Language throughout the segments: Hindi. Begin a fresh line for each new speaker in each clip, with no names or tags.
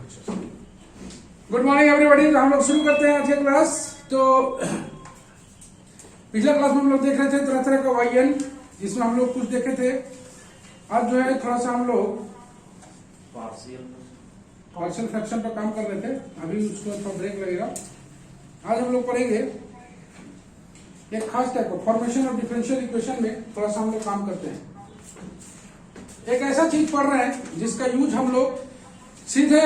Good morning everybody. हम लोग शुरू करते हैं आज की क्लास। तो पिछले क्लास में हम लोग देख रहे थे तरह तरह का वाई, जिसमें हम लोग कुछ देखे थे। आज जो है थोड़ा सा हम लोग पार्शियल फ्रैक्शन पर काम कर रहे थे, अभी उसको थोड़ा ब्रेक लगेगा। आज हम लोग पढ़ेंगे एक खास टाइप का फॉर्मेशन ऑफ डिफरेंशियल इक्वेशन में थोड़ा सा हम लोग काम करते हैं। एक ऐसा चीज पढ़ रहे हैं जिसका यूज हम लोग सीधे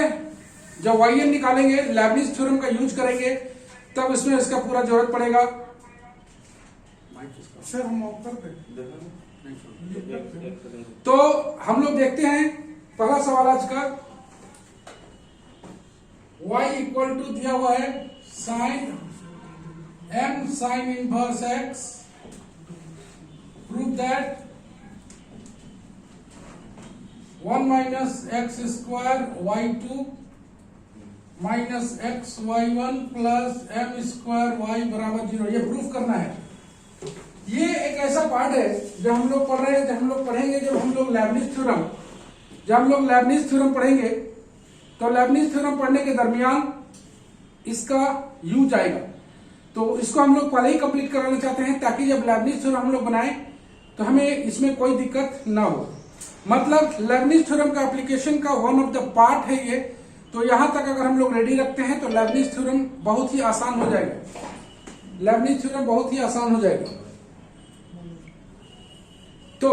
जब वाई एन निकालेंगे, लेबनिज थ्योरम का यूज करेंगे, तब इसमें इसका पूरा जरूरत पड़ेगा। सर हम तो हम लोग देखते हैं पहला सवाल आज का। y इक्वल टू दिया हुआ है sine m sine inverse x, prove that 1 minus x square y2 minus x y1 plus m square y बराबर 0। ये प्रूफ करना है। ये एक ऐसा पार्ट है जो हम लोग पढ़ रहे हैं, जब हम लोग पढ़ेंगे, जब हम लोग लेबनिज थ्योरम पढ़ेंगे, तो लेबनिज थ्योरम पढ़ने के दरमियान इसका यूज आएगा। तो इसको हम लोग पहले ही कंप्लीट कराना चाहते हैं, ताकि जब लेबनिज थ्योरम हम लोग बनाएं तो हमें इसमें कोई दिक्कत ना हो। मतलब लेबनिज थ्योरम का एप्लीकेशन का वन ऑफ द पार्ट है ये। तो यहां तक अगर हम लोग रेडी रखते हैं तो लेबनिज थ्योरम बहुत ही आसान हो जाएगा। लेबनिज थ्योरम बहुत ही आसान हो जाएगा। तो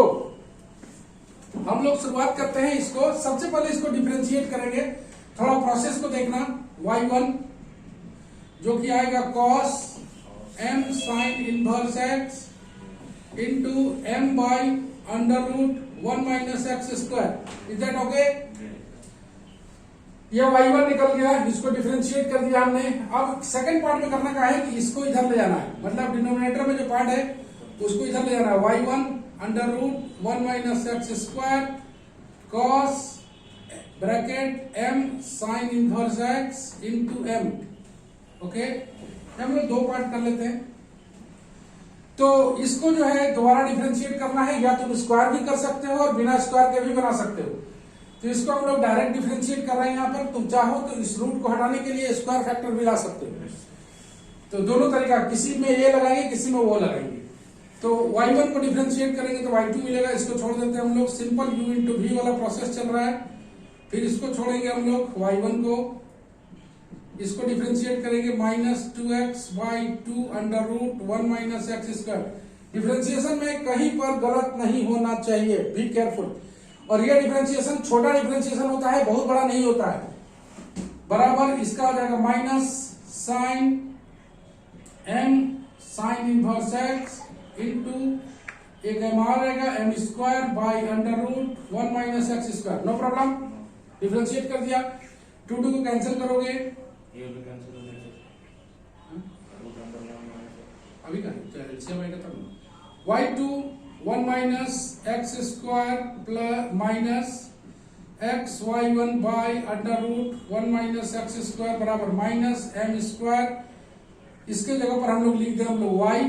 हम लोग शुरुआत करते हैं इसको। सबसे पहले इसको डिफरेंशिएट करेंगे। थोड़ा प्रोसेस को देखना। y1 जो कि आएगा cos m sine inverse x into m by under root 1 minus x square. Is that okay? ये y1 निकल गया, इसको डिफरेंशिएट कर दिया हमने। अब सेकंड पार्ट में करना क्या है कि इसको इधर ले जाना है, मतलब डिनोमिनेटर में जो पार्ट है उसको इधर ले जाना है। y1 under root 1 minus x square cos bracket m sine inverse x into m। Okay, हम लोग दो पार्ट कर लेते हैं। तो इसको जो है दोबारा डिफरेंशिएट करना है, या तुम स्क्वायर भी कर सकते हो और बिना स्क्वायर के भी बना सकते हो। तो इसको हम लोग डायरेक्ट डिफरेंशिएट कर रहे हैं यहाँ पर। तुम चाहो तो इस रूट को हटाने के लिए स्क्वायर फैक्टर भी ला सकते हो। तो दोनों तरीका, किसी में ये लगाएंगे, किसी में वो लगाएंगे। तो y1 को डिफरेंशिएट करेंगे तो y2 मिलेगा। इसको छोड़ देते हैं हम लोग। सिंपल u इंटू वी वाला प्रोसेस चल रहा है। फिर इसको छोड़ेंगे हम लोग y1 को, इसको डिफरेंशिएट करेंगे minus 2x by 2 under root 1 minus x square. Differentiation में कहीं पर गलत नहीं होना चाहिए, बी केयरफुल। और ये डिफरेंशिएशन छोटा डिफरेंशिएशन होता है, बहुत बड़ा नहीं होता है। बराबर इसका हो जाएगा minus sine m sine inverse x into एक एम आ रहेगा M square by under root 1 minus x square. No problem, differentiate कर दिया। 2 को कैंसिल करोगे,
ये भी कैंसिल हो जाएगा।
अभी का एलसीएम आएगा तब। y2 1 minus x square plus minus x y1 by under root 1 minus x square बराबर माइनस एम स्क्वायर। इसके जगह पर हम लोग लिख दें हम लोग y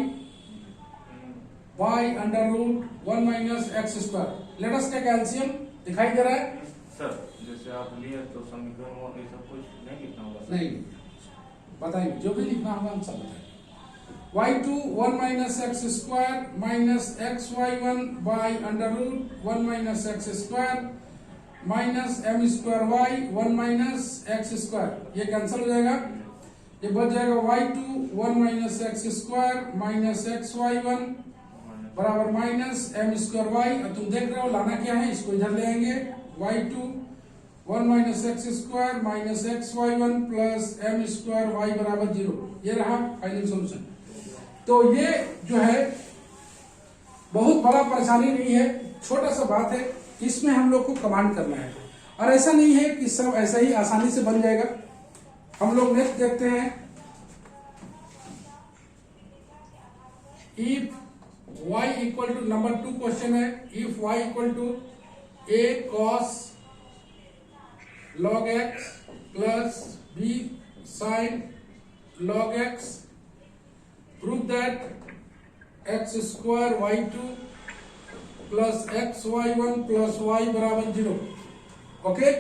by under root 1 minus x square. Let us take LCM. दिखाई दे रहा है
सर? जैसे आप लिए तो समीकरण और ये सब कुछ नहीं लिखना होगा?
नहीं, बताइए जो भी लिखना होगा हम सब बताएंगे। y2 1 minus x square minus x y1 by under root 1 minus x square minus m square y 1 minus x square. ये कैंसिल हो जाएगा। ये बच जाएगा y2 1 minus x square minus x y1 बराबर माइनस एम स्क्वायर y। अब तुम देख रहे हो लाना क्या है, इसको इधर ले आएंगे। y2 1 minus x square minus x y1 plus m square y बराबर 0। ये रहा फाइनल सॉल्यूशन। तो ये जो है बहुत बड़ा परेशानी नहीं है, छोटा सा बात है। इसमें हम लोग को कमांड करना है, और ऐसा नहीं है कि सब ऐसा ही आसानी से बन जाएगा। हम लोग नेक्स्ट देखते हैं। If y equal to, number 2 question है, if y equal to a cos log x plus b sin log x, prove that x square y2 plus x y1 plus y बराबर 0। ओके,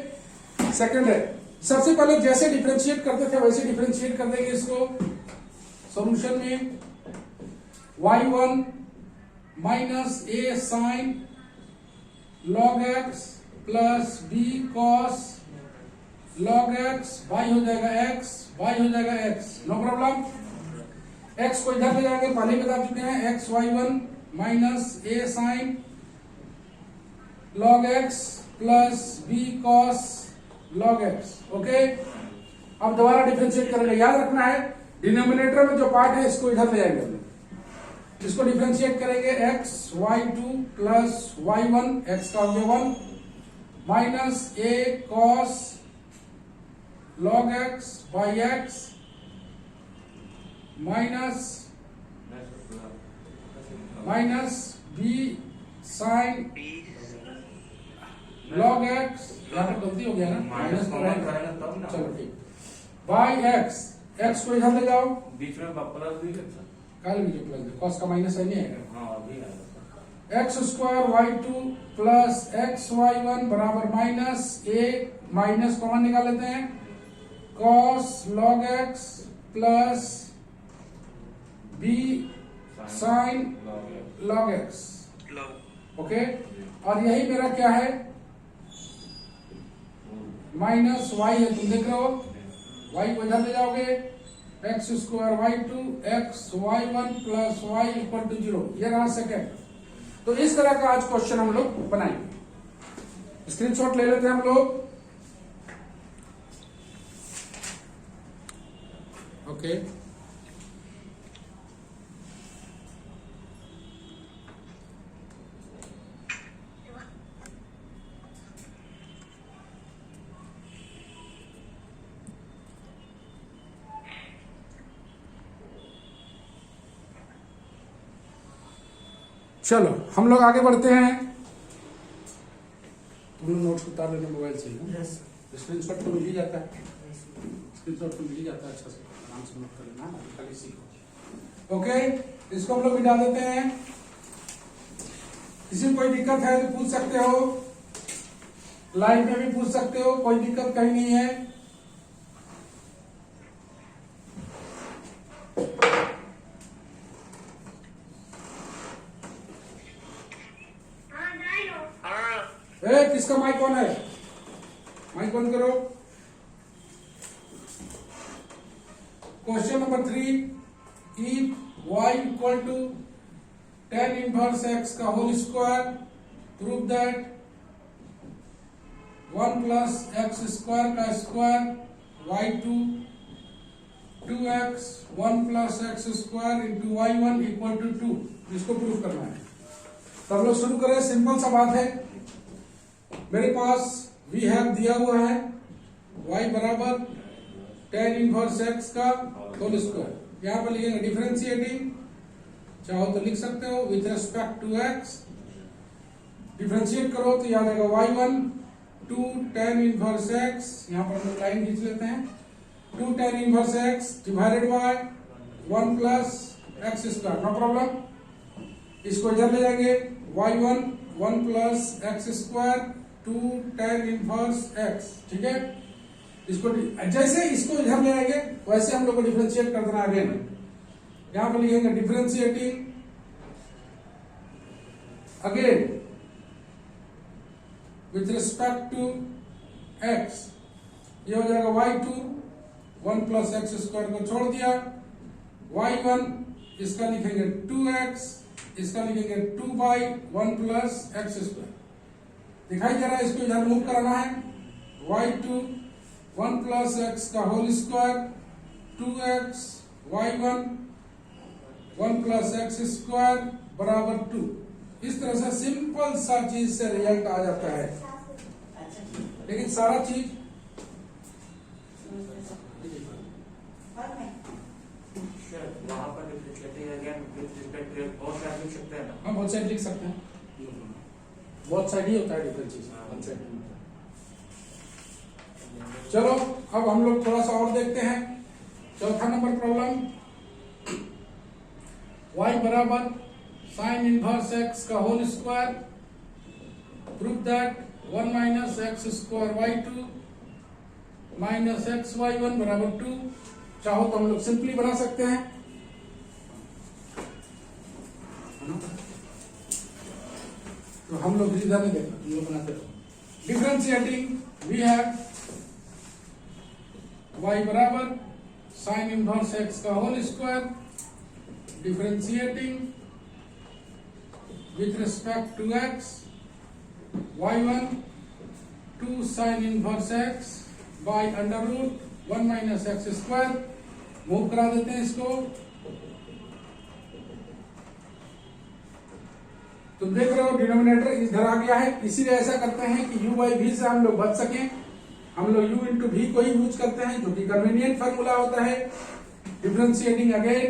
सेकंड है सबसे पहले जैसे डिफरेंशिएट करते थे वैसे डिफरेंशिएट कर देंगे इसको। सॉल्यूशन में y1 minus a sine log x plus b cos log x, y हो जाएगा x, y हो जाएगा x, नो प्रॉब्लम। x को इधर ले जाएंगे, पहले ही बता चुके हैं, x y1 minus a sine log x plus b cos log x। Okay, अब दोबारा डिफरेंशिएट करेंगे। याद रखना है डिनोमिनेटर में जो पार्ट है इसको इधर ले जाएंगे, इसको डिफरेंशिएट करेंगे। x y2 plus y1, x का हो गया 1 minus a cos log x by x minus b sine log x, यहाँ पर गलती हो गया ना, माइनस
करेंगे तब ना।
चलो ठीक, बाई x, x को इधर ले जाओ,
बीच में प्लस भी है सर।
काल में जो प्लस है, cos का माइनस है नहीं है,
हाँ अभी है।
x square y2 plus x y1 बराबर माइनस a, माइनस कॉमन निकाल लेते हैं, cos log x plus b sine log x। Okay, और यही मेरा क्या है, माइनस y है, तुम देख रहे हो, y को इधर ले जाओगे, x square y2 x y1 plus y equal to 0, ये रहा सेकेंड। तो इस तरह का आज क्वेश्चन हम लोग बनाएंगे। स्क्रीनशॉट ले लेते हैं हम लोग। ओके, चलो हम लोग आगे बढ़ते हैं। तुम लोग नोट्स उतार लेना मोबाइल से ही, स्क्रीनशॉट तो मिल ही जाता है, स्क्रीनशॉट तो मिल ही जाता है, अच्छा से आराम से नोट कर लेना, खाली सीखो। ओके, इसको हम लोग मिटा देते हैं। किसी को कोई दिक्कत है तो पूछ सकते हो, लाइव में भी पूछ सकते हो, कोई दिक्कत कहीं नहीं है। किसका माइक ऑन है, माइक ऑन करो। Question number 3, if y equal to tan inverse x का whole square, prove that 1 plus x square का square y2 2x 1 plus x square into y1 equal to 2, इसको प्रूव करना है। तो हम लोग शुरू करें, सिंपल सा बात है। मेरे पास वी हैव दिया हुआ है y बराबर tan इनवर्स x का होल स्क्वायर, यहाँ पर लिखेंगे डिफरेंशिएटिंग, चाहो तो लिख सकते हो with respect to x, differentiate करो तो याद आएगा y1 2 tan इनवर्स x, यहाँ पर हम लाइन खींच लेते हैं, 2 tan inverse x divided by 1 plus x square, no problem. इसको इधर ले जाएंगे, y1 1 plus x square 2 tan inverse x, ठीक है। इसको जैसे इसको इधर ले आएंगे वैसे हम लोग को डिफरेंशिएट कर देना अगेन। यहां पर लिखेंगे differentiating again with respect to x, ये हो जाएगा y2 1 प्लस एक्स स्क्वायर को छोड़ दिया, y1 इसका लिखेंगे 2x, इसका लिखेंगे 2 बाई 1 प्लस एक्स स्क्वायर, दिखाई दे रहा है, इसको इधर मूव कराना है, y2 1 प्लस एक्स का whole square 2x y1 1 plus x square बराबर 2। इस तरह से सिंपल सा चीज से रिजल्ट आ जाता है, लेकिन सारा चीज
वहाँ पर
हम बहुत साइड लिख सकते हैं, बहुत साइड ही होता है डिफरेंशिएशन। चलो अब हम लोग थोड़ा सा और देखते हैं। चौथा नंबर प्रॉब्लम, y बराबर साइन इनवर्स x का whole square, prove that 1 minus x square y2 minus x y one बराबर 2। चाहो तो हम लोग सिंपली बना सकते हैं, तो हम लोग इधर नहीं देखना, तुम लोग बनाते रहो। डिफरेंशिएटिंग वी हैव y बराबर साइन इनवर्स x का whole square, differentiating with respect to x y1 2 sine inverse x by under root 1 minus x square. Move करा देते हैं इसको, तुम देख रहे हो डिनोमिनेटर इधर आ गया है, इसीलिए ऐसा करते हैं कि u बाई v से हम लोग बच सकें, हम लोग u इंटू v को ही यूज करते हैं जो कि कन्वीनियंट फार्मूला होता है। Differentiating again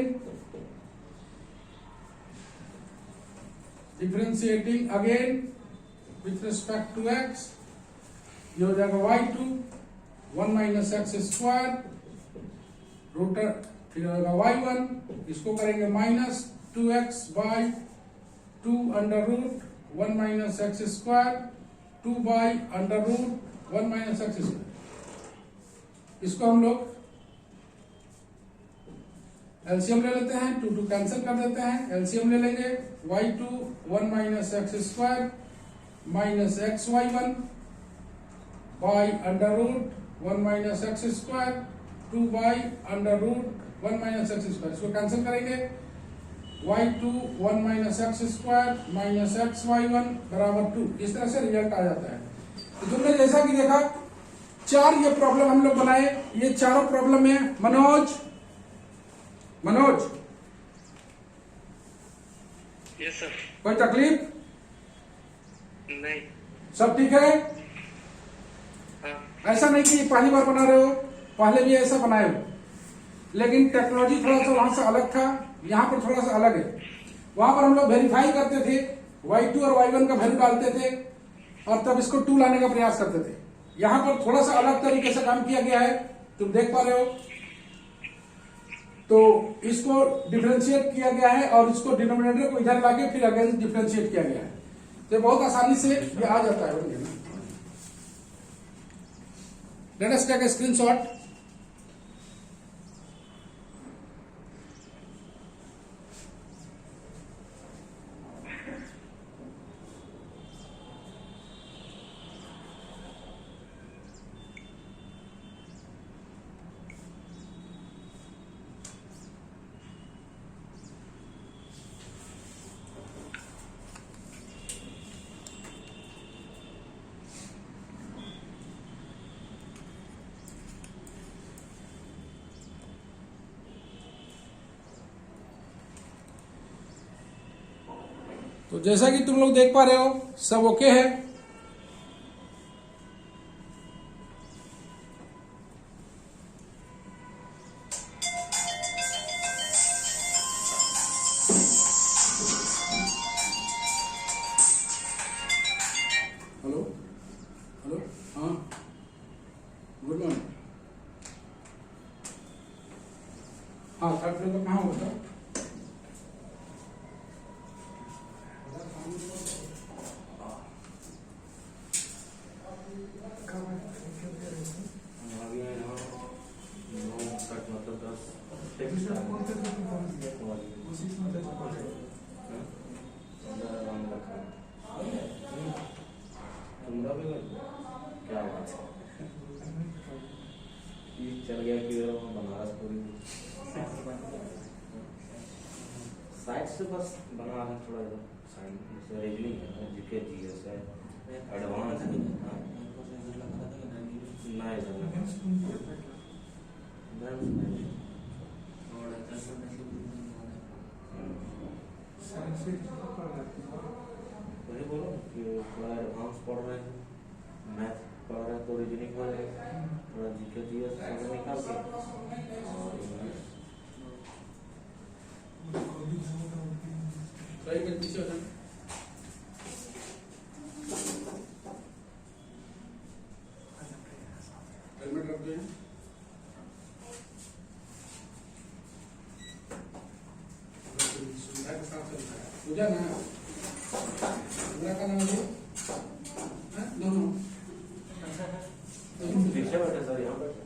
with respect to x, ये हो जाएगा y2 1 minus x square router, फिर होगा y1, इसको करेंगे minus 2x by 2 under root 1 minus x square 2 by under root 1 minus x square. इसको हम लोग एलसीएम ले लेते हैं, 2 2 कैंसिल कर देते हैं, एलसीएम ले लेंगे y2 1 minus x square minus x y1 by under root 1 minus x square 2 by under root 1 minus x square. इसको कैंसिल करेंगे y2 1 minus x square minus x y1 बराबर 2। इस तरह से रिजल्ट आ जाता है। तो तुमने जैसा कि देखा 4 ये प्रॉब्लम हम लोग बनाए, ये चारों प्रॉब्लम में मनोज
यस सर।
कोई तकलीफ
नहीं।
सब ठीक है?
हाँ।
ऐसा नहीं कि पहली बार बना रहे हो, पहले भी ऐसा बनाए हो, लेकिन टेक्नोलॉजी थोड़ा सा वहां से अलग था, यहाँ पर थोड़ा सा अलग है। वहां पर हम लोग वेरीफाई करते थे, y2 और y1 का वैल्यू डालते थे और तब इसको 2 लाने का प्रयास करते थे। यहाँ पर थोड़ा सा अलग तरीके से काम किया गया है, तुम देख पा रहे हो। तो इसको डिफरेंशिएट किया गया है और इसको डिनोमिनेटर को इधर लाके फिर अगेन डिफरेंशिएट किया गया है, तो बहुत आसानी से ये आ जाता है। Let us take a screenshot. तो जैसा कि तुम लोग देख पा रहे हो सब ओके है। हेलो हेलो, हाँ गुड मॉर्निंग। हाँ थर्ड फ्लोर पर कहाँ हो बताओ?
क्या बात है, चल गया कि बनारस पूरी साइड से बस बना है, थोड़ा इधर साइड से रीजनिंग है, जीके जीएस है, एडवांस है। वही बोलो कि थोड़ा एडवांस पढ़ रहे हैं, मैथ पढ़ रहे हैं तो रीजनिंग में थोड़ा जीके जीएस निकाल के और
पीछे हो जाना। हेलमेट रख दो। पूजा ना पूजा का नाम है दोनों
पीछे बैठे सर, यहाँ बैठे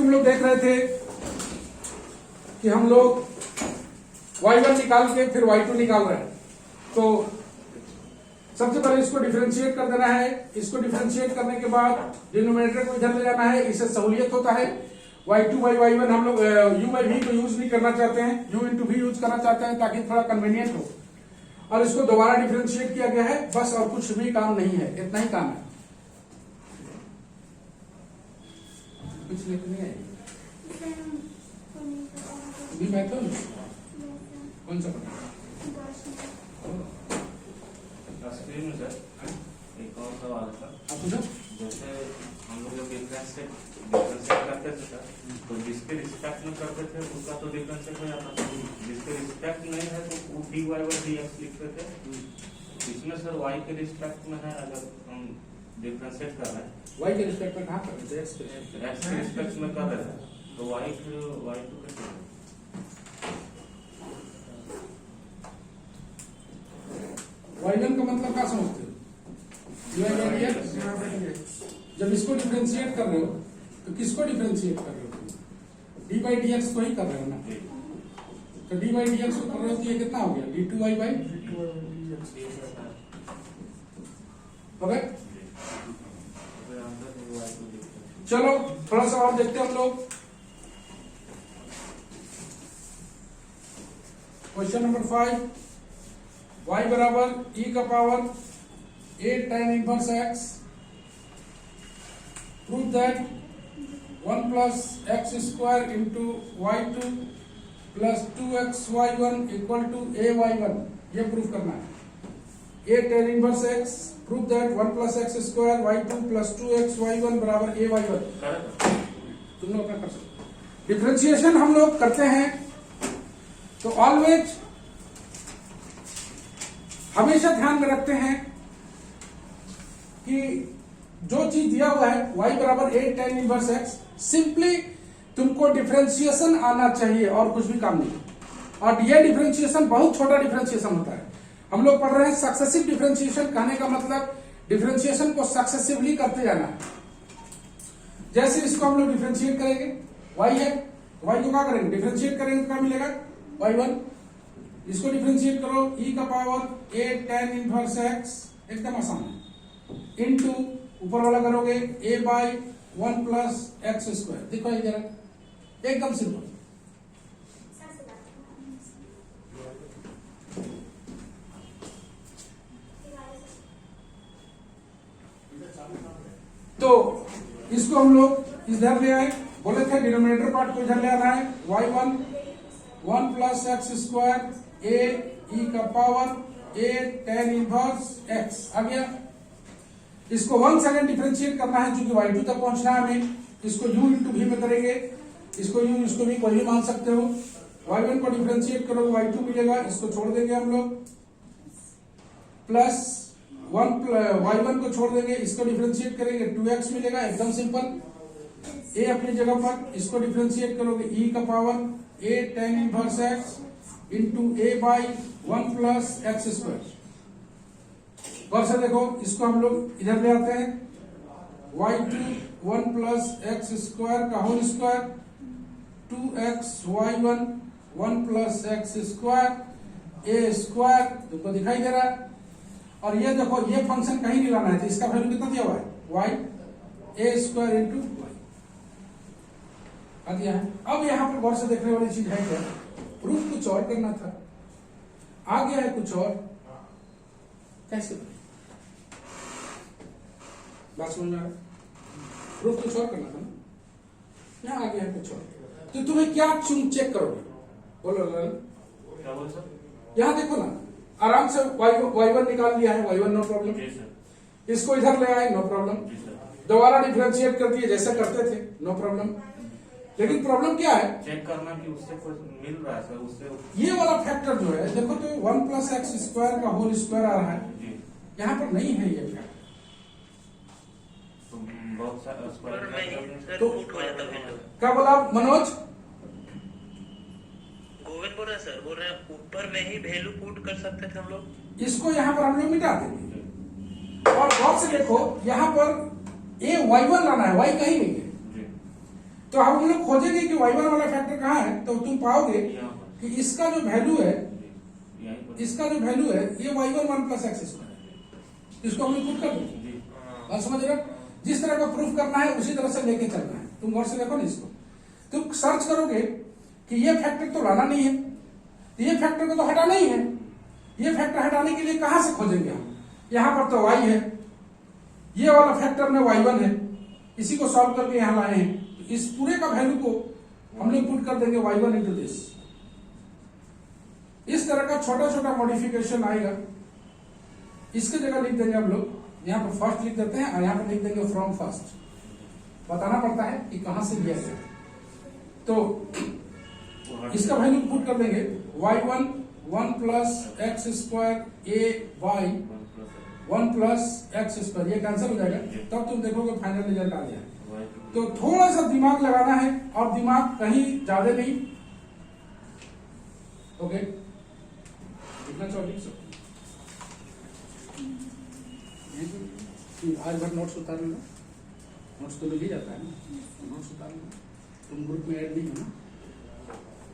तुम लोग देख रहे थे कि हम लोग y1 निकाल के फिर y2 निकाल रहे हैं। तो सबसे पहले इसको डिफरेंशिएट कर देना है। इसको डिफरेंशिएट करने के बाद डिनोमिनेटर को इधर ले जाना है, इससे सहूलियत होता है। y2 by y1 हम लोग u by v को यूज नहीं करना चाहते हैं, u into v यूज करना चाहते हैं ताकि थोड़ा कन्वीनियंट हो। और इसको दोबारा डिफरेंशिएट किया गया है, बस और कुछ भी काम नहीं है, इतना ही काम है। कुछ लिख नहीं है भी मैथड कौन सा पढ़ा?
स्क्रीन में सर एक और सवाल था।
आप पूछो।
जैसे हम लोग जब डिफरेंशिएट करते थे सर, तो जिसके रिस्पेक्ट में करते थे उसका तो डिफरेंशिएट हो जाता था, जिसके रिस्पेक्ट नहीं है तो वो dy by dx लिखते थे। इसमें सर y के रिस्पेक्ट में है, अगर हम डिफरेंशिएट कर रहे हैं
y के रिस्पेक्ट में कहाँ कर रहे थे? x
के रिस्पेक्ट में कर रहे हैं तो y तो कैसे?
y1 का मतलब क्या समझते हो? जब इसको डिफरेंशिएट कर रहे हो तो किसको डिफरेंशिएट कर रहे हो? डी बाई डी एक्स को ही कर रहे हो ना। तो डी बाई डी एक्स को कर रहे हो तो ये कितना हो गया? डी टू वाई बाई हो गए। चलो थोड़ा सा और देखते हैं हम लोग। क्वेश्चन नंबर 5, y बराबर e का power 8 tan inverse x, prove that 1 plus x square into y2 plus 2x y1 equal to a y1, ये प्रूफ करना है। 8 tan inverse x, prove that 1 plus x square y2 plus 2x y1 बराबर a y1। तुम लोग क्या कर सकते? डिफरेंशिएशन हम लोग करते हैं तो ऑलवेज हमेशा ध्यान में रखते हैं कि जो चीज दिया हुआ है y बराबर 8 tan इनवर्स x, सिंपली तुमको डिफरेंशिएशन आना चाहिए और कुछ भी काम नहीं। और ये डिफरेंशिएशन बहुत छोटा डिफरेंशिएशन होता है। हम लोग पढ़ रहे हैं सक्सेसिव डिफरेंशिएशन, कहने का मतलब डिफरेंशिएशन को सक्सेसिवली करते जाना है। जैसे इसको हम लोग डिफरेंशिएट करेंगे, y है, y को क्या करेंगे? डिफरेंशिएट करेंगे तो क्या मिलेगा? y1। इसको डिफरेंशिएट करो, e का पावर 8 tan इनवर्स x, एकदम आसान है, इनटू ऊपर वाला करोगे a by 1 plus x square. देखो जरा, एकदम सिंपल। तो इसको हम लोग इधर ले आए, बोले थे डिनोमिनेटर पार्ट को इधर ले आना है। y1 1 plus x square a e का पावर 8 tan इनवर्स x आ गया। इसको 1 सेकंड डिफरेंशिएट करना है क्योंकि y2 तक पहुंचना है हमें। इसको u इंटू v में करेंगे, इसको u इसको v कोई भी मान सकते हो। y1 को डिफरेंशिएट करोगे y2 मिलेगा, इसको छोड़ देंगे हम लोग, प्लस y1 को छोड़ देंगे, इसको डिफरेंशिएट करेंगे 2x मिलेगा, एकदम सिंपल। a अपनी जगह पर, इसको डिफरेंशिएट करोगे e का power 8 tan inverse x into a by 1 plus x square. और से देखो, इसको हम लोग इधर ले आते हैं, y2 1 प्लस एक्स स्क्वायर का whole square 2x y1 1 plus x square a square, तुमको दिखाई दे रहा है। और ये देखो, ये फंक्शन कहीं नहीं लाना है, तो इसका वैल्यू कितना दिया हुआ है? y a square into y आ दिया है। अब यहाँ पर गौर से देखने वाली चीज है क्या? प्रूफ कुछ और करना था, आ गया है कुछ और। कैसे बने बात समझ में आ रहा? प्रूफ कुछ और करना था ना, यहाँ आ गया है कुछ और। तो तुम्हें क्या चेक करोगे? बोलो
क्या बोल सर?
यहाँ देखो ना, आराम से y1 निकाल लिया है, y1 नो प्रॉब्लम। इसको इधर ले आए, नो प्रॉब्लम। दोबारा डिफरेंशिएट कर दिए जैसे करते थे, नो प्रॉब्लम। लेकिन प्रॉब्लम क्या है?
चेक करना कि उससे कुछ मिल रहा है सर, उससे
ये वाला फैक्टर जो है, देखो तो 1 प्लस एक्स स्क्वायर का होल स्क्वायर आ रहा है, यहाँ पर नहीं है ये फैक्टर।
तो बहुत सारा स्क्वायर
तो क्या बोला मनोज?
गोविंद बोल रहे सर, बोल रहे हैं ऊपर में ही वैल्यू पुट कर सकते थे हम लोग।
इसको यहाँ पर हम लोग मिटा देंगे। और गौर से देखो, यहाँ पर a y1 लाना है, y कहीं नहीं है, तो हम लोग खोजेंगे कि y1 वाला फैक्टर कहाँ है, तो तुम पाओगे
यहाँ पर
कि इसका जो वैल्यू है,
यहीं पर
इसका जो वैल्यू है ये y1 1 प्लस एक्स स्क्वायर है। इसको हम लोग पुट कर देंगे।
जी
बात समझ रहे हो? जिस तरह का प्रूफ करना है उसी तरह से लेके चलना है। तुम गौर से देखो ना इसको, तुम सर्च करोगे कि ये फैक्टर तो लाना नहीं है, ये फैक्टर को तो हटाना ही है। ये फैक्टर हटाने के लिए कहां से खोजेंगे हम? यहां पर तो y है, ये वाला फैक्टर में y1 है, इसी को सॉल्व करके यहां लाए हैं। तो इस पूरे का वैल्यू को हम लोग पुट कर देंगे y1 इंटू दिस। इस तरह का छोटा छोटा मॉडिफिकेशन आएगा। इसके जगह लिख देंगे हम लोग, यहाँ पर फर्स्ट लिख देते हैं और यहाँ पर लिख देंगे फ्रॉम फर्स्ट। बताना पड़ता है कि कहां से लिया गया। तो इसका वैल्यू पुट कर देंगे y1 1 प्लस एक्स स्क्वायर ए वाई 1 प्लस एक्स स्क्वायर, ये कैंसिल हो जाएगा। तब तुम देखोगे फाइनल रिजल्ट आ गया। तो थोड़ा सा दिमाग लगाना है और दिमाग कहीं ज्यादा नहीं। ओके, इतना चौबीस आज भर नोट्स उतार लो। नोट्स तो मिल ही जाता है ना, नोट्स उतार लो। तुम ग्रुप में ऐड नहीं हो ना।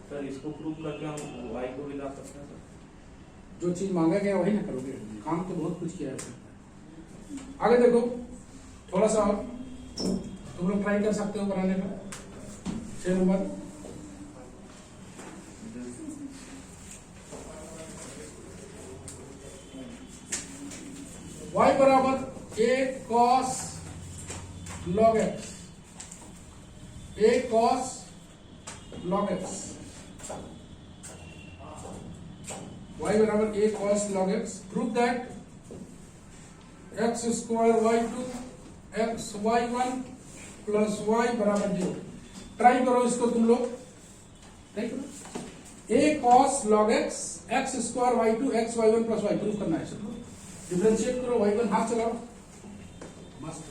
सर इसको प्रूव करके हम y को भी ला सकते हैं सर।
जो चीज मांगा गया वही ना करोगे, काम तो बहुत कुछ किया है। आगे देखो थोड़ा सा और तुम लोग ट्राई कर सकते हो बनाने का। 6 नंबर y बराबर a cos log x, a cos log x, y बराबर a cos log x। Prove that x square y2 x y1 plus y बराबर 0। ट्राई करो इसको तुम लोग, ट्राई करो। a cos log x x square y2 x y1 plus y prove करना है। डिफरेंशिएट करो, y1 हाथ चलाओ, मस्त।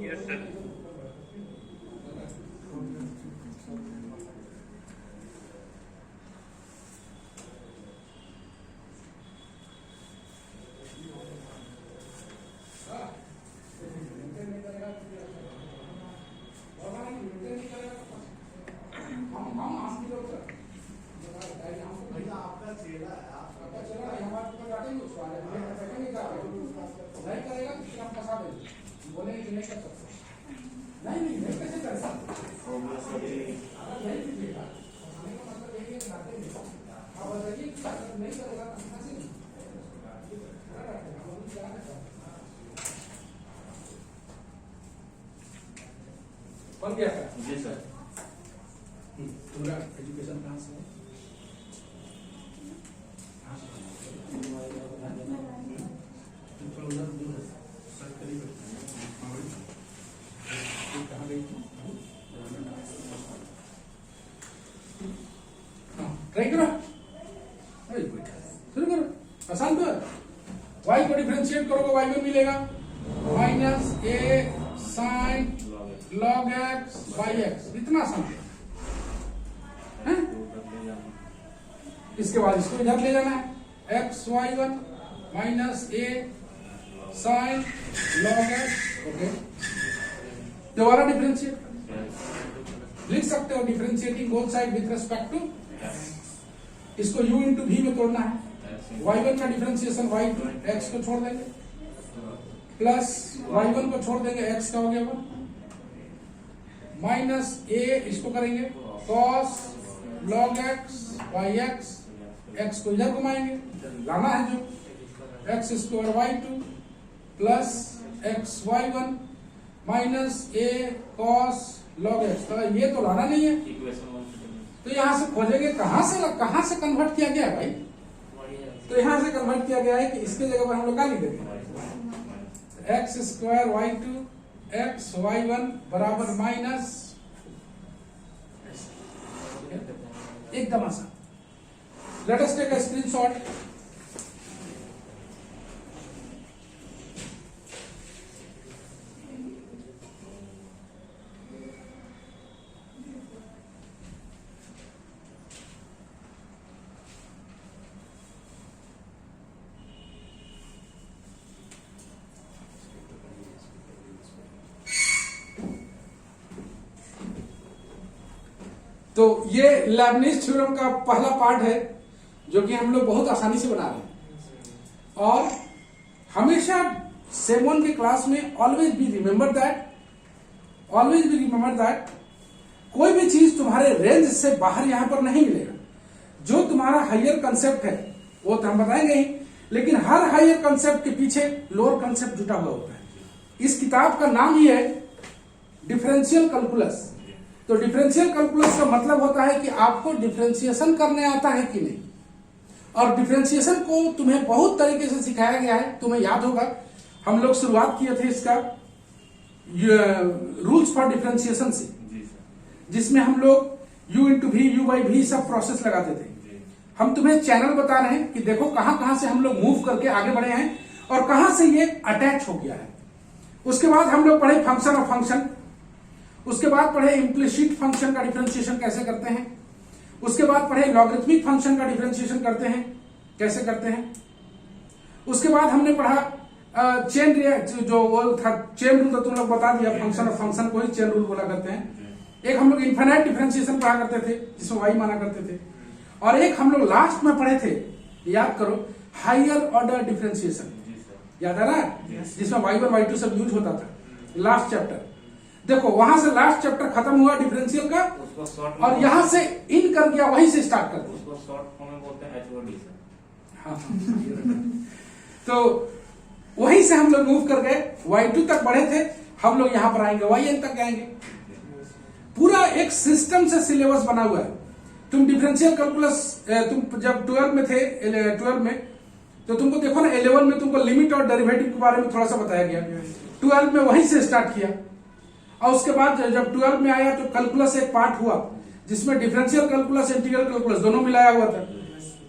Yes sir. बन गया था।
जी सर।
तुम्हारा एजुकेशन कहाँ से है? ट्राई करो, शुरू करो, आसान तो है। y को डिफरेंशिएट करोगे y1 मिलेगा minus a sine log x by x, इतना आसान है। इसके बाद इसको इधर ले जाना है, x y1 minus a sine log x। Okay, दोबारा डिफरेंशिएट लिख सकते हो, differentiating both side with respect to. इसको u इंटू v में तोड़ना है। y1 का डिफरेंशिएशन y2 x को छोड़ देंगे, प्लस y1 को छोड़ देंगे, x का हो गया वो माइनस a, इसको करेंगे cos log x by x, x को इधर घुमाएंगे, लाना है जो x square y2 plus x y1 minus a cos log x. तो ये तो लाना नहीं है,
इक्वेशन 1 से
तो यहाँ से खोजेंगे कहाँ से कन्वर्ट किया गया है भाई। तो यहाँ से कन्वर्ट किया गया है कि इसके जगह पर हम लोग क्या लिख देंगे, x square y two x y one बराबर माइनस एकदम आसान। Let us take a screenshot. तो ये लेबनिज थ्योरम का पहला पार्ट है जो कि हम लोग बहुत आसानी से बना रहे हैं। और हमेशा सेम की क्लास में ऑलवेज बी रिमेंबर दैट कोई भी चीज तुम्हारे रेंज से बाहर यहां पर नहीं मिलेगा। जो तुम्हारा हायर कंसेप्ट है वो तो हम बताएंगे ही, लेकिन हर हायर कंसेप्ट के पीछे लोअर कंसेप्ट जुटा हुआ होता है। इस किताब का नाम ही है डिफरेंशियल कैलकुलस। तो डिफरेंशियल कैलकुलस का मतलब होता है कि आपको डिफरेंशिएशन करने आता है कि नहीं, और डिफरेंशिएशन को तुम्हें बहुत तरीके से सिखाया गया है। तुम्हें याद होगा हम लोग शुरुआत किए थे इसका रूल्स फॉर डिफरेंशिएशन से, जिसमें हम लोग u into v u by v सब प्रोसेस लगाते थे। हम तुम्हें चैनल बता रहे हैं कि देखो कहां से हम लोग मूव करके आगे बढ़े हैं और कहां से ये अटैच हो गया है। उसके बाद हम लोग पढ़े फंक्शन और फंक्शन, उसके बाद पढ़े इम्प्लिसिट फंक्शन का डिफरेंशिएशन कैसे करते हैं, उसके बाद पढ़े लॉगरिथमिक फंक्शन का डिफरेंशिएशन करते हैं कैसे करते हैं। उसके बाद हमने पढ़ा चेन जो वो था चेन रूल, तो तुम लोग बता दिया फंक्शन और फंक्शन को ही चेन रूल बोला करते हैं। एक हम लोग इन्फिनाइट डिफरेंशिएशन पढ़ा करते थे जिसमें वाई माना करते थे, और एक हम लोग लास्ट में पढ़े थे, याद करो, हायर ऑर्डर डिफरेंशिएशन, याद आ रहा है, जिसमें y1 y2 सब यूज होता था। लास्ट चैप्टर देखो, वहां से लास्ट चैप्टर खत्म हुआ डिफरेंशियल का, और यहां से इन कर दिया, वहीं से स्टार्ट कर दिया।
उसको शॉर्ट फॉर्म में बोलते हैं HOD से।
हाँ तो वहीं से हम लोग मूव कर गए, y2 तक बढ़े थे, हम लोग यहां पर आएंगे yn तक आएंगे। पूरा एक सिस्टम से सिलेबस बना हुआ है। तुम डिफरेंशियल कैलकुलस तुम जब 12 में थे, 12 में तो तुमको देखो ना 11 में तुमको लिमिट और डेरिवेटिव के बारे में थोड़ा सा बताया गया, 12 में वहीं से स्टार्ट किया। और उसके बाद जब 12 में आया तो कैलकुलस एक पार्ट हुआ जिसमें डिफरेंशियल कैलकुलस इंटीग्रल कैलकुलस दोनों मिलाया हुआ था।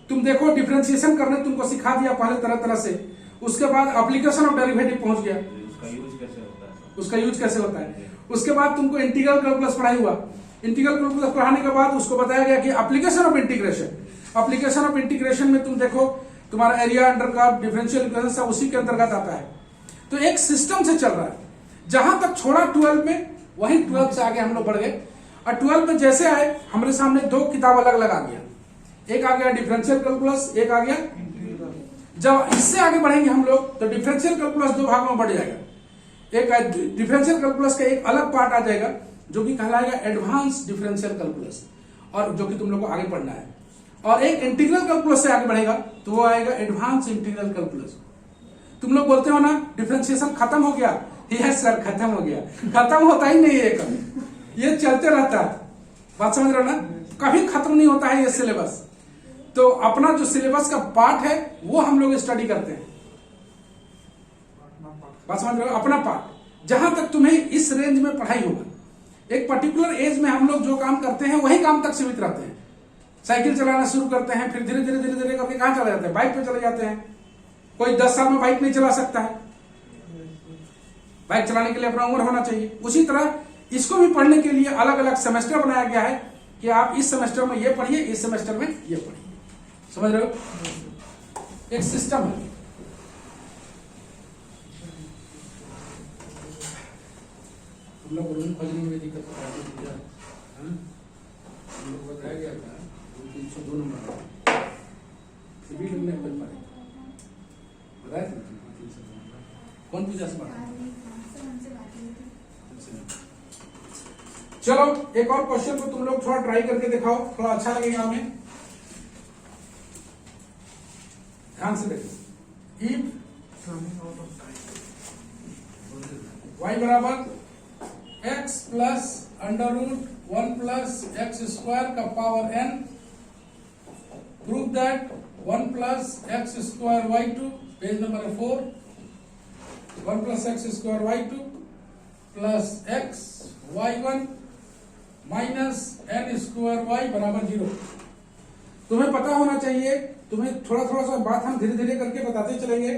तुम देखो डिफरेंशिएशन करने तुमको सिखा दिया पहले तरह तरह से, उसके बाद एप्लीकेशन ऑफ डेरिवेटिव पहुंच गया, उसका यूज कैसे होता है। उसके बाद तुमको इंटीग्रल कैलकुलस पढ़ाई हुआ, इंटीग्रल कैलकुलस पढ़ाने के बाद उसको बताया गया कि application of integration, application of integration में तुम देखो तुम्हारा area under curve differential equation सब उसी के अंतर्गत आता है। तो एक सिस्टम से चल रहा है। जहां तक छोड़ा 12 में, वहीं 12 से आगे हम लोग बढ़ गए। और 12 में जैसे आए हमारे सामने दो किताब अलग अलग आ गया, एक आ गया डिफरेंशियल कैलकुलस, एक आ गया। जब इससे आगे बढ़ेंगे हम लोग तो डिफरेंशियल कैलकुलस दो भागों में बढ़ जाएगा। एक डिफरेंशियल कैलकुलस का एक अलग पार्ट आ जाएगा जो कि कहलाएगा एडवांस डिफरेंशियल कैलकुलस, और जो कि तुम लोग को आगे पढ़ना है। और एक इंटीग्रल कैलकुलस से आगे बढ़ेगा तो वो आएगा एडवांस इंटीग्रल कैलकुलस। तुम लोग बोलते हो ना डिफरेंशिएशन खत्म हो गया, यस सर खत्म हो गया, खत्म होता ही नहीं है कभी, ये चलते रहता है। बात समझ रहे हो ना, कभी खत्म नहीं होता है ये सिलेबस। तो अपना जो सिलेबस का पार्ट है वो हम लोग स्टडी करते हैं। बात समझ रहे हो, अपना पार्ट जहां तक तुम्हें इस रेंज में पढ़ाई होगा। एक पर्टिकुलर एज में हम लोग जो काम करते हैं वही काम तक सीमित रहते हैं। साइकिल चलाना शुरू करते हैं, फिर धीरे धीरे करके कहां चले जाते हैं, बाइक पे चले जाते हैं। कोई 10 साल में बाइक नहीं चला सकता है, बाइक चलाने के लिए अपना उम्र होना चाहिए। उसी तरह इसको भी पढ़ने के लिए अलग अलग सेमेस्टर बनाया गया है कि आप इस सेमेस्टर में ये पढ़िए, इस सेमेस्टर में ये पढ़िए। समझ रहे हो, एक सिस्टम है। तुम लोग रूम खोजने में दिक्कत होता है, हम लोग बताया गया था 302 नंबर सिविल में खोज पाए, बताया था 302 नंबर कौन पूजा से पढ़ा। चलो एक और क्वेश्चन को तुम लोग थोड़ा ट्राई करके दिखाओ, थोड़ा अच्छा लगेगा हमें। ध्यान से देखो, इफ y बराबर x plus under root 1 plus x square का power n, prove that 1 plus x square y2, page number 4, 1 plus x square y2 plus x y1 minus n square y बराबर 0। तुम्हें पता होना चाहिए, तुम्हें थोड़ा थोड़ा सा बात हम धीरे धीरे करके बताते चलेंगे।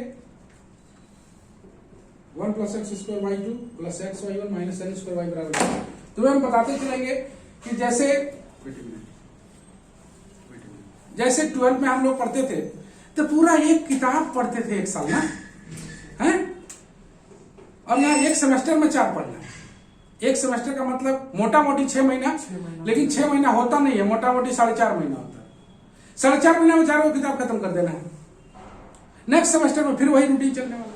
1 plus x square y2 plus x y1 minus n square y बराबर 0। तुम्हें हम बताते चलेंगे कि जैसे 12 में हम लोग पढ़ते थे तो पूरा एक किताब पढ़ते थे एक साल ना, हैं? और यहाँ एक सेमेस्टर में 4 पढ़ना है। एक सेमेस्टर का मतलब मोटा मोटी 6 महीना, लेकिन 6 महीना होता नहीं है, मोटा मोटी 4.5 महीना होता है। 4.5 महीने में 4 किताब खत्म कर देना है। नेक्स्ट सेमेस्टर में फिर वही रूटीन चलने वाला है।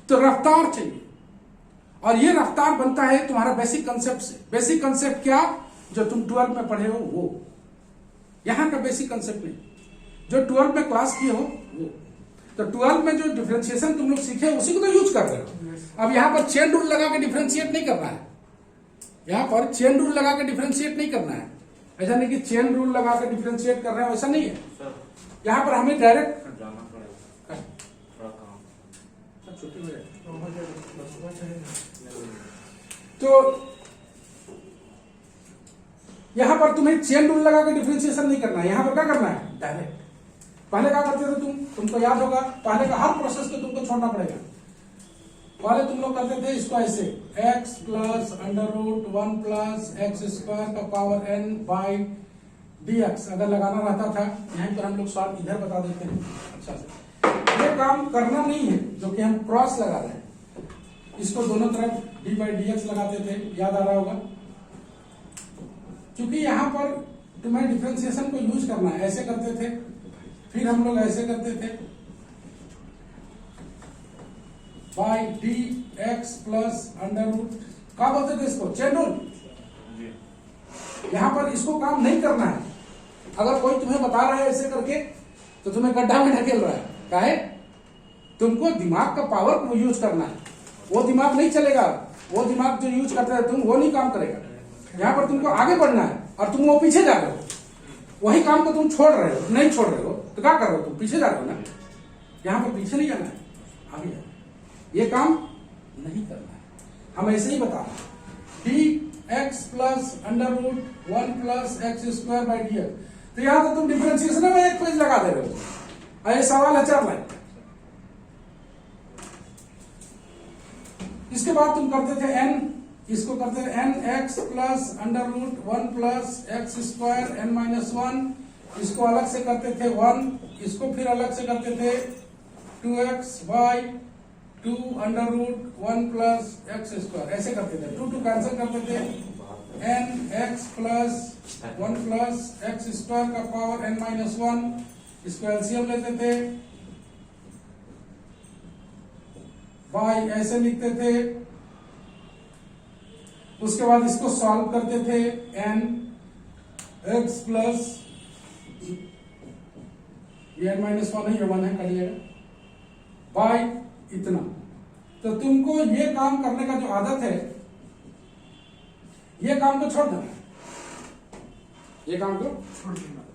तो रफ्तार चाहिए, और ये रफ्तार बनता है तुम्हारा बेसिक कंसेप्ट से। बेसिक कंसेप्ट क्या? जो तुम 12 में पढ़े हो वो, यहां का बेसिक कंसेप्ट नहीं, जो 12 में क्लास किए हो वो। तो 12 में जो डिफरेंशिएशन तुम लोग सीखे उसी को तो यूज कर रहे हो। अब यहां पर चेन रूल लगा के डिफरेंशिएट नहीं करना है, यहां पर चेन रूल लगा के डिफरेंशिएट नहीं करना है। ऐसा नहीं कि चेन रूल लगा के डिफरेंशिएट कर रहे हो, ऐसा नहीं है। यहां पर हमें डायरेक्ट
जाना पड़ेगा, थोड़ा काम
छुट्टी में। तो यहां पर तुम्हें चेन रूल लगा के डिफरेंशिएशन नहीं करना है, यहां पर क्या करना है? डायरेक्ट। पहले क्या करते थे तुमको याद होगा, पहले का हर प्रोसेस को तुमको छोड़ना पड़ेगा। पहले तुम लोग करते थे इसको ऐसे, x plus under root 1 plus x square का पावर n बाई dx। अगर लगाना रहता था यहीं पर हम लोग सॉल्व इधर बता देते हैं अच्छा से। ये काम करना नहीं है जो कि हम क्रॉस लगा रहे हैं, इसको दोनों तरफ d बाई dx लगाते थे, याद आ रहा होगा। क्योंकि यहां पर तुम्हें डिफरेंशिएशन को यूज करना है, ऐसे करते थे, फिर हम लोग ऐसे करते थे, by d x plus under root, क्या बोलते थे इसको? Chain rule. यहां पर इसको काम नहीं करना है। अगर कोई तुम्हें बता रहा है ऐसे करके तो तुम्हें गड्ढा में ढकेल रहा है। काहे? तुमको दिमाग का पावर को यूज करना है, वो दिमाग नहीं चलेगा। वो दिमाग जो यूज करते हैं तुम, वो नहीं काम करेगा। यहां पर तुमको आगे बढ़ना है और तुम वो पीछे जा रहे हो, वही काम को तुम छोड़ रहे हो, नहीं छोड़ रहे हो तो क्या कर रहे हो? तुम पीछे जा रहे हो ना। यहां पर पीछे नहीं जाना है, आगे जाना। ये काम नहीं करना है, हम ऐसे ही बता रहे हैं। D x plus under root 1 plus x square by d x. तो यहां तो तुम डिफरेंशिएशन में एक पेज लगा दे रहे हो। ये सवाल है 4 लाइन। इसके बाद तुम करते थे n, इसको करते थे n x plus under root 1 plus x square n minus 1। इसको अलग से करते थे 1, इसको फिर अलग से करते थे 2x by 2 under root 1 plus x square, ऐसे करते थे। 2 कैंसिल करते थे, n x plus 1 plus x square का पावर n माइनस 1। इसको एलसीएम लेते थे, बाई ऐसे लिखते थे। उसके बाद इसको सॉल्व करते थे, n एक्स प्लस, ये n माइनस 1 है, ये 1 है, कर लिएगा, बाई इतना। तो तुमको ये काम करने का जो आदत है, ये काम को छोड़ देना है, ये काम को छोड़ देना।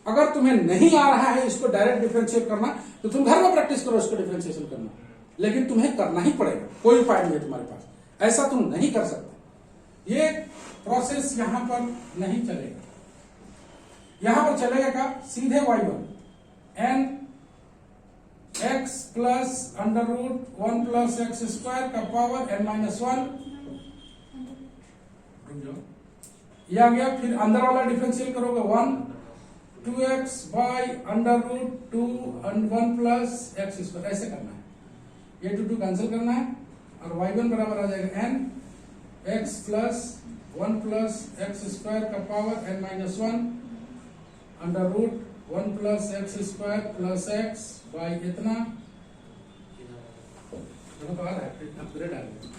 अगर तुम्हें नहीं आ रहा है इसको डायरेक्ट डिफरेंशिएट करना तो तुम घर में प्रैक्टिस करो इसको डिफरेंशिएशन करना, लेकिन तुम्हें करना ही पड़ेगा, कोई उपाय नहीं है तुम्हारे पास, ऐसा तुम नहीं कर सकते। ये प्रोसेस यहां पर नहीं चलेगा। यहां पर चलेगा क्या? सीधे y1 n x plus under root 1 plus x square का पावर n माइनस 1। ये आ गया। फिर अंदर वाला डिफरेंशियल करोगे 1 2x by under root 2 and 1 plus x square, ऐसे करना है। ये 2 कैंसिल करना है और y1 बराबर आ जाएगा n x plus 1 plus x square का power n minus 1 under root 1 plus x square plus x by इतना। देखो तो आ रहा है, अपग्रेड आ गया।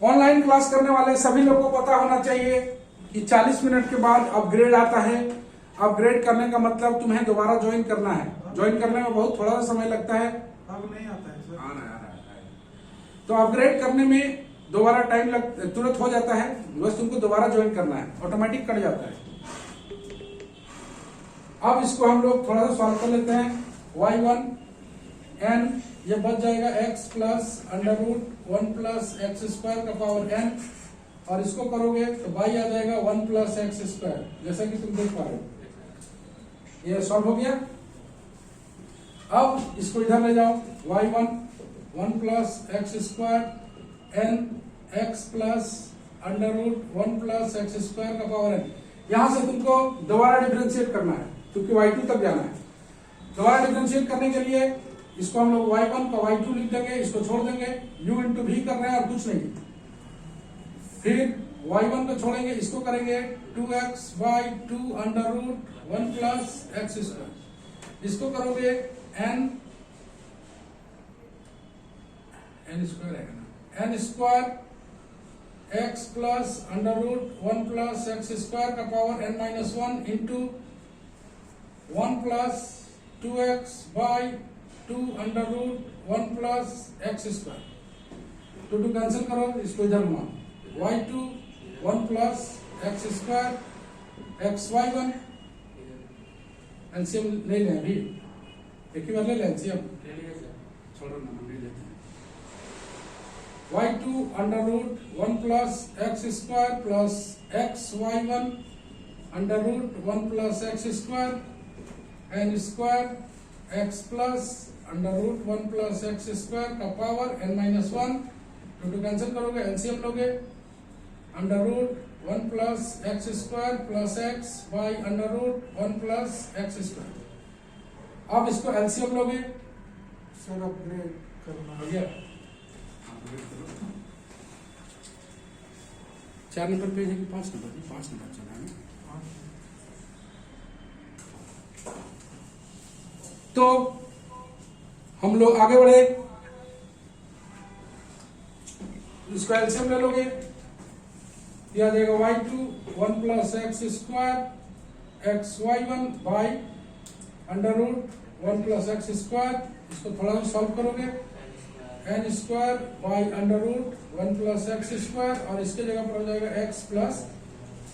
ऑनलाइन क्लास करने वाले सभी लोगों को पता होना चाहिए कि 40 मिनट के बाद अपग्रेड आता है। अपग्रेड करने का मतलब तुम्हें दोबारा ज्वाइन करना है। ज्वाइन करने में बहुत थोड़ा सा समय लगता है।
अब नहीं आता है सर।
आ रहा है। तो अपग्रेड करने में दोबारा तुरंत हो जाता है, बस तुमको दोबारा ज्वाइन करना है, ऑटोमेटिक कट जाता है। अब इसको हम लोग थोड़ा सा सॉल्व कर लेते हैं। y1 n ये बच जाएगा x plus under root 1 plus x square का पावर n, और इसको करोगे तो y आ जाएगा 1 प्लस एक्स स्क्वायर, जैसा कि तुम देख पा रहे हो। ये सॉल्व हो गया। अब इसको इधर ले जाओ, y1 1 plus x square n x plus under root 1 plus x square का पावर n। यहां से तुमको दोबारा डिफरेंशिएट करना है क्योंकि y2 तक जाना है। दोबारा डिफरेंशिएट करने के लिए इसको हम लोग y1 का y2 लिख देंगे, इसको छोड़ देंगे, u इंटू भी कर रहे हैं और कुछ नहीं। फिर y1 को छोड़ेंगे, इसको करेंगे 2x by 2 under root 1 plus x square. इसको करोगे n स्क्वायर है ना, n square x plus under root 1 plus x square का power n minus 1 into 1 plus 2x by 2 under root 1 plus x square. Two cancel करो, इसको इधर घुमाओ, y2 1 plus x square x y1 LCM ले लें अभी, एक ही बार ले लें एलसीएम, छोड़ो ना ले लेते हैं। y2 under root 1 plus x square plus x y1 under root 1 plus x square n square x plus under root 1 plus x square का power n minus 1। Two cancel करोगे, एलसीएम लोगे, under root 1 plus x square plus x by under root 1 plus x square. अब इसको एलसीएम लोगे,
सर अपग्रेड करना
हो गया। 4 नंबर पेज है कि 5 नंबर? 5 नंबर चला है। तो हम लोग आगे बढ़े, इसको एलसीएम ले लोगे, यह आ जाएगा y2 1 plus x square x y1 by under root 1 plus x square. इसको थोड़ा सा सॉल्व करोगे, n square by under root 1 plus x square, और इसके जगह पर हो जाएगा x plus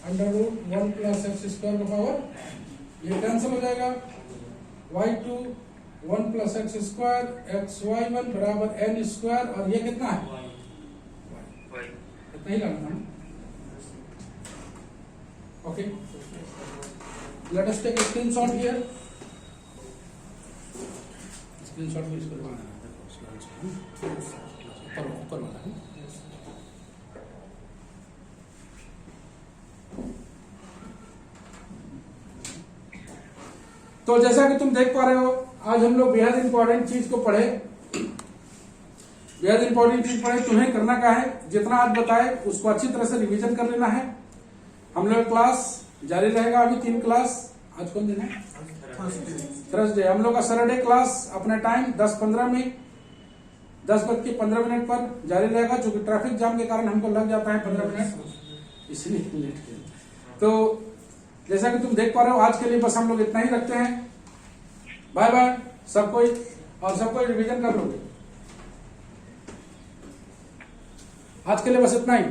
under root 1 plus x square का पावर, ये कैंसिल हो जाएगा। y2 1 plus x square x y1 बराबर n स्क्वायर, और ये कितना है? इतना ही लाना था। Okay, let us take screenshot here. Screenshot में इसको लगाना है, ऊपर वाला है। तो जैसा कि तुम देख पा रहे हो, आज हम लोग बेहद इंपॉर्टेंट चीज को पढ़े, बेहद इंपॉर्टेंट चीज पढ़े। तुम्हें करना क्या है, जितना आज बताए उसको अच्छी तरह से रिवीजन कर लेना है। हम लोग क्लास जारी रहेगा, अभी 3 क्लास। आज कौन दिन है? थर्सडे। हम लोग का सैटरडे क्लास अपने टाइम 10:15 में 10:15 पर जारी रहेगा, जो कि ट्रैफिक जाम के कारण हमको लग जाता है 15 मिनट, इसलिए लेट किया। तो जैसा कि तुम देख पा रहे हो, आज के लिए बस हम लोग इतना ही रखते हैं। बाय बाय सब कोई, और सब कोई रिवीजन कर लोगे। आज के लिए बस इतना ही।